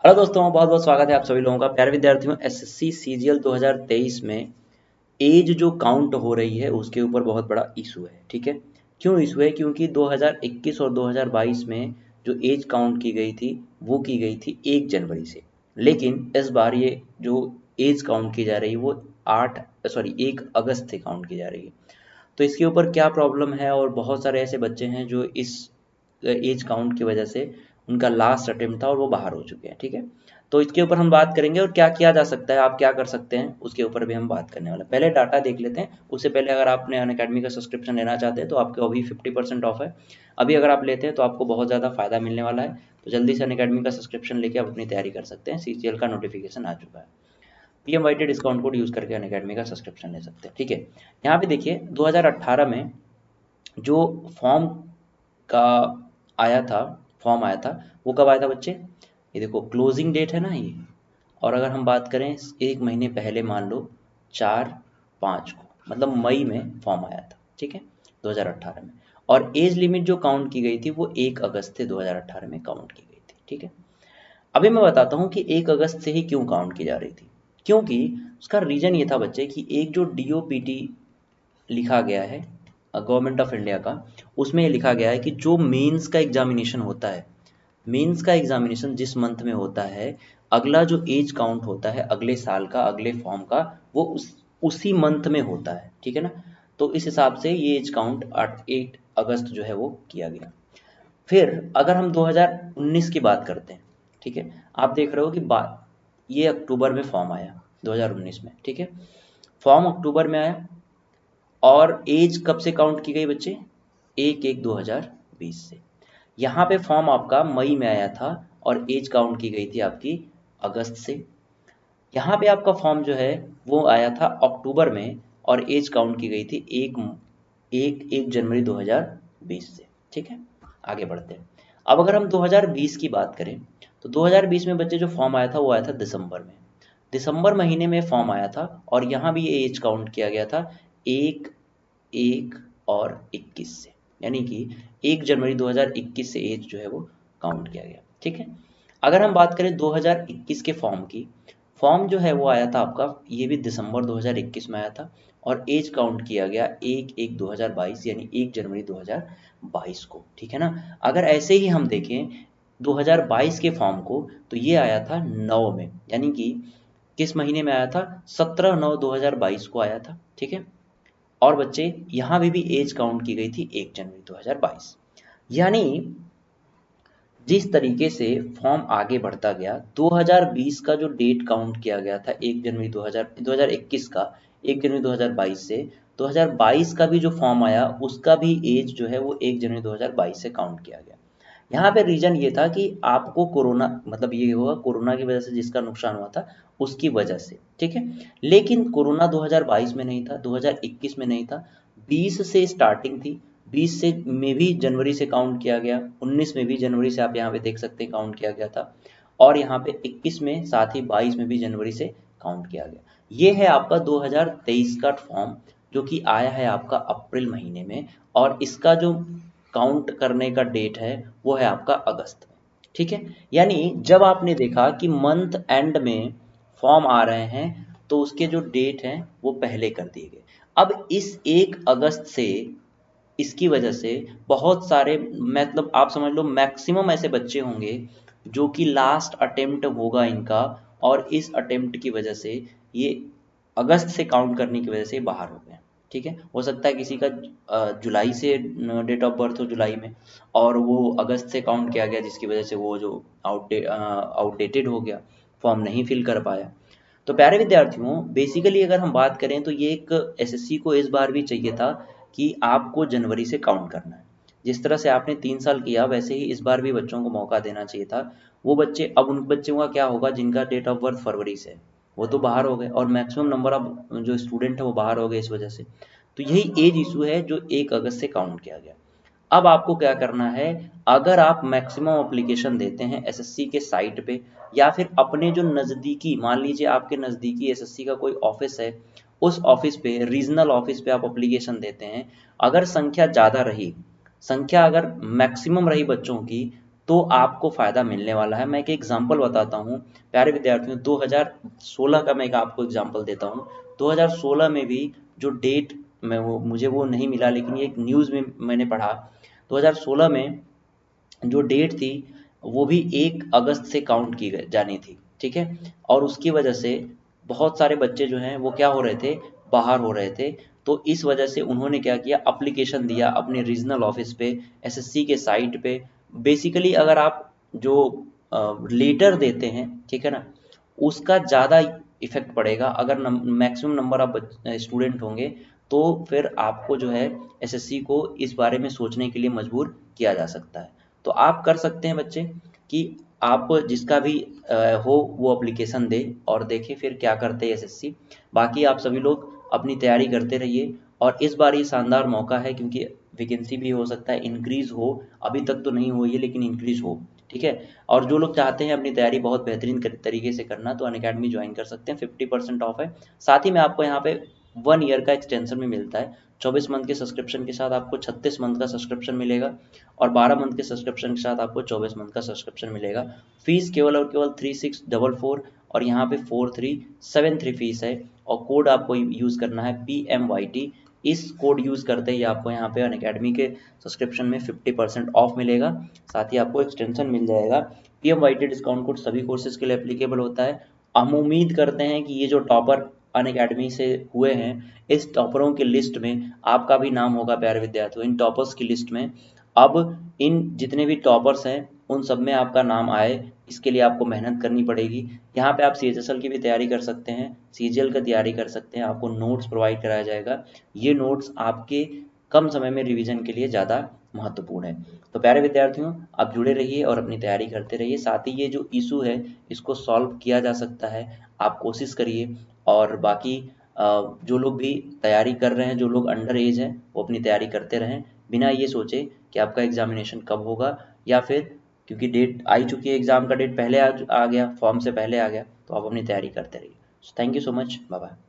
Hello दोस्तों, बहुत बहुत स्वागत है आप सभी लोगों का। प्यारे विद्यार्थियों, एसएससी सीजीएल 2023 में एज जो काउंट हो रही है उसके ऊपर बहुत बड़ा इशू है। ठीक है, क्यों इशू है? क्योंकि 2021 और 2022 में जो एज काउंट की गई थी वो की गई थी 1 जनवरी से, लेकिन इस बार ये जो एज काउंट की जा रही है वो 1 अगस्त से काउंट की जा रही है। तो इसके ऊपर क्या प्रॉब्लम है, और बहुत सारे ऐसे बच्चे हैं जो इस एज काउंट की वजह से उनका लास्ट अटेम्प्ट था और वो बाहर हो चुके हैं। ठीक है, तो इसके ऊपर हम बात करेंगे और क्या किया जा सकता है, आप क्या कर सकते हैं उसके ऊपर भी हम बात करने वाले हैं। पहले डाटा देख लेते हैं, उससे पहले अगर आपने अनअकैडमी का सब्सक्रिप्शन लेना चाहते हैं तो आपको अभी 50% ऑफ है। अभी अगर आप लेते हैं तो आपको बहुत ज़्यादा फायदा मिलने वाला है। तो जल्दी से अनअकैडमी का सब्सक्रिप्शन लेके आप अपनी तैयारी कर सकते हैं। सीजीएल का नोटिफिकेशन आ चुका है। पीएमवाईटी डिस्काउंट कोड यूज़ करके अनअकैडमी का सब्सक्रिप्शन ले सकते हैं। ठीक है, यहाँ पे देखिए 2018 में जो फॉर्म का आया था फॉर्म आया था वो कब आया था बच्चे? ये देखो क्लोजिंग डेट है ना ये। और अगर हम बात करें 1 महीने पहले, मान लो 4/5 को, मतलब मई में फॉर्म आया था। ठीक है, 2018 में। और एज लिमिट जो काउंट की गई थी वो 1 अगस्त से 2018 में काउंट की गई थी। ठीक है, अभी मैं बताता हूँ कि 1 अगस्त से ही क्यों काउंट की जा रही थी। क्योंकि उसका रीज़न ये था बच्चे कि एक जो डीओपीटी लिखा गया है गवर्नमेंट ऑफ इंडिया का, उसमें ये लिखा गया है कि जो मेंस का एग्जामिनेशन होता है, मेंस का एग्जामिनेशन जिस मंथ में होता है, अगला जो एज काउंट होता है अगले साल का, अगले फॉर्म का, वो उसी मंथ में होता है। ठीक है ना, तो इस हिसाब से ये एज काउंट 8 अगस्त जो है वो किया गया। फिर अगर हम 2019 की बात करते हैं, ठीक है, आप देख रहे हो कि बात ये अक्टूबर में फॉर्म आया 2019 में। ठीक है, फॉर्म अक्टूबर में आया और एज कब से काउंट की गई बच्चे? 1/1/2020 से। यहाँ पे फॉर्म आपका मई में आया था और एज काउंट की गई थी आपकी अगस्त से। यहाँ पे आपका फॉर्म जो है वो आया था अक्टूबर में और एज काउंट की गई थी 1 जनवरी 2020 से। ठीक है, आगे बढ़ते हैं। अब अगर हम 2020 की बात करें तो 2020 में बच्चे जो फॉर्म आया था वो आया था दिसंबर में। दिसंबर महीने में फॉर्म आया था और यहाँ भी ये एज काउंट किया गया था 1/1/21 से, यानी कि 1 जनवरी 2021 से एज जो है वो काउंट किया गया। ठीक है, अगर हम बात करें 2021 के फॉर्म की, फॉर्म जो है वो आया था आपका, ये भी दिसंबर 2021 में आया था और एज काउंट किया गया 1/1/2022 यानी 1 जनवरी 2022 को। ठीक है ना, अगर ऐसे ही हम देखें 2022 के फॉर्म को तो ये आया था 9 में, यानी कि किस महीने में आया था? 17/9/2022 को आया था। ठीक है, और बच्चे यहाँ भी एज काउंट की गई थी 1 जनवरी 2022। यानी जिस तरीके से फॉर्म आगे बढ़ता गया, 2020 का जो डेट काउंट किया गया था 1 जनवरी 2021 का 1 जनवरी 2022 से, 2022 का भी जो फॉर्म आया उसका भी एज जो है वो 1 जनवरी 2022 से काउंट किया गया। यहाँ पे रीजन ये था कि आपको कोरोना, मतलब ये हुआ कोरोना की वजह से जिसका नुकसान हुआ था उसकी वजह से। ठीक है, लेकिन कोरोना 2022 में नहीं था, 2021 में नहीं था, 20 से स्टार्टिंग थी। 20 से में भी जनवरी से काउंट किया गया, 19 में भी जनवरी से, आप यहाँ पे देख सकते हैं काउंट किया गया था, और यहाँ पे 21 में, साथ ही 22 में भी जनवरी से काउंट किया गया। ये है आपका 2023 का फॉर्म जो कि आया है आपका अप्रैल महीने में, और इसका जो काउंट करने का डेट है वो है आपका अगस्त में। ठीक है, यानी जब आपने देखा कि मंथ एंड में फॉर्म आ रहे हैं तो उसके जो डेट हैं वो पहले कर दिए गए। अब इस 1 अगस्त से, इसकी वजह से बहुत सारे, मतलब आप समझ लो मैक्सिमम ऐसे बच्चे होंगे जो कि लास्ट अटेम्प्ट होगा इनका, और इस अटेम्प्ट की वजह से ये अगस्त से काउंट करने की वजह से बाहर हो गए। ठीक है, हो सकता है किसी का जुलाई से डेट ऑफ बर्थ हो जुलाई में, और वो अगस्त से काउंट किया गया जिसकी वजह से वो जो आउटडेटेड हो गया, फॉर्म नहीं फिल कर पाया। तो प्यारे विद्यार्थियों, बेसिकली अगर हम बात करें तो ये एक एसएससी को इस बार भी चाहिए था कि आपको जनवरी से काउंट करना है। जिस तरह से आपने 3 साल किया वैसे ही इस बार भी बच्चों को मौका देना चाहिए था। वो बच्चे, अब उन बच्चों का क्या होगा जिनका डेट ऑफ बर्थ फरवरी से है, वो तो बाहर हो गए, और मैक्सिमम नंबर ऑफ जो स्टूडेंट है वो बाहर हो गए इस वजह से। तो यही एज इशू है जो 1 अगस्त से काउंट किया गया। अब आपको क्या करना है, अगर आप मैक्सिमम एप्लीकेशन देते हैं एसएससी के साइट पे, या फिर अपने जो नज़दीकी, मान लीजिए आपके नज़दीकी एसएससी का कोई ऑफिस है, उस ऑफिस पे, रीजनल ऑफिस पे आप एप्लीकेशन देते हैं, अगर संख्या ज़्यादा रही, संख्या अगर मैक्सिमम रही बच्चों की, तो आपको फ़ायदा मिलने वाला है। मैं एक एग्जांपल बताता हूँ प्यारे विद्यार्थियों, 2016 का मैं एक आपको एग्जांपल देता हूँ। 2016 में भी जो डेट मैं वो मुझे वो नहीं मिला, लेकिन ये एक न्यूज़ में मैंने पढ़ा। 2016 में जो डेट थी वो भी 1 अगस्त से काउंट की जानी थी, ठीक है। और उसकी वजह से बहुत सारे बच्चे जो हैं वो क्या हो रहे थे, बाहर हो रहे थे। तो इस वजह से उन्होंने क्या किया, एप्लीकेशन दिया अपने रीजनल ऑफिस पे, एसएससी के साइट पे। बेसिकली अगर आप जो लेटर देते हैं, ठीक है ना, उसका ज़्यादा इफेक्ट पड़ेगा। अगर मैक्सिमम नंबर ऑफ स्टूडेंट होंगे तो फिर आपको जो है एसएससी को इस बारे में सोचने के लिए मजबूर किया जा सकता है। तो आप कर सकते हैं बच्चे कि आप जिसका भी हो वो एप्लीकेशन दे और देखें फिर क्या करते हैं एसएससी। बाकी आप सभी लोग अपनी तैयारी करते रहिए, और इस बार ये शानदार मौका है क्योंकि वैकेंसी भी हो सकता है इंक्रीज़ हो, अभी तक तो नहीं हुई है लेकिन इंक्रीज़ हो, ठीक है। और जो लोग चाहते हैं अपनी तैयारी बहुत बेहतरीन तरीके से करना, तो अनअकैडमी ज्वाइन कर सकते हैं, 50% ऑफ है। साथ ही में आपको यहाँ पे 1 ईयर का एक्सटेंशन भी मिलता है। 24 मंथ के सब्सक्रिप्शन के साथ आपको 36 मंथ का सब्सक्रिप्शन मिलेगा, और 12 मंथ के सब्सक्रिप्शन के साथ आपको 24 मंथ का सब्सक्रिप्शन मिलेगा। फीस केवल और केवल 3644, और यहाँ पे 4373 फीस है। और कोड आपको यूज़ करना है PMYT। इस कोड यूज़ करते ही आपको यहाँ पे अनअकैडमी के सब्सक्रिप्शन में 50% ऑफ मिलेगा, साथ ही आपको एक्सटेंशन मिल जाएगा। PMYT डिस्काउंट कोड सभी कोर्सेज के लिए एप्लीकेबल होता है। हम उम्मीद करते हैं कि ये जो टॉपर अनअकैडमी से हुए हैं, इस टॉपरों की लिस्ट में आपका भी नाम होगा प्यारे विद्यार्थियों, इन टॉपर्स की लिस्ट में। अब इन जितने भी टॉपर्स हैं उन सब में आपका नाम आए, इसके लिए आपको मेहनत करनी पड़ेगी। यहाँ पे आप CHSL की भी तैयारी कर सकते हैं, CGL की तैयारी कर सकते हैं, आपको नोट्स प्रोवाइड कराया जाएगा। ये नोट्स आपके कम समय में रिवीजन के लिए ज़्यादा महत्वपूर्ण है। तो प्यारे विद्यार्थियों, आप जुड़े रहिए और अपनी तैयारी करते रहिए। साथ ही ये जो इशू है इसको सॉल्व किया जा सकता है, आप कोशिश करिए। और बाकी जो लोग भी तैयारी कर रहे हैं, जो लोग अंडर एज हैं, वो अपनी तैयारी करते रहें, बिना ये सोचे कि आपका एग्जामिनेशन कब होगा, या फिर क्योंकि डेट आई चुकी है, एग्ज़ाम का डेट पहले आ गया, फॉर्म से पहले आ गया, तो आप अपनी तैयारी करते रहिए। Thank you so much, bye bye.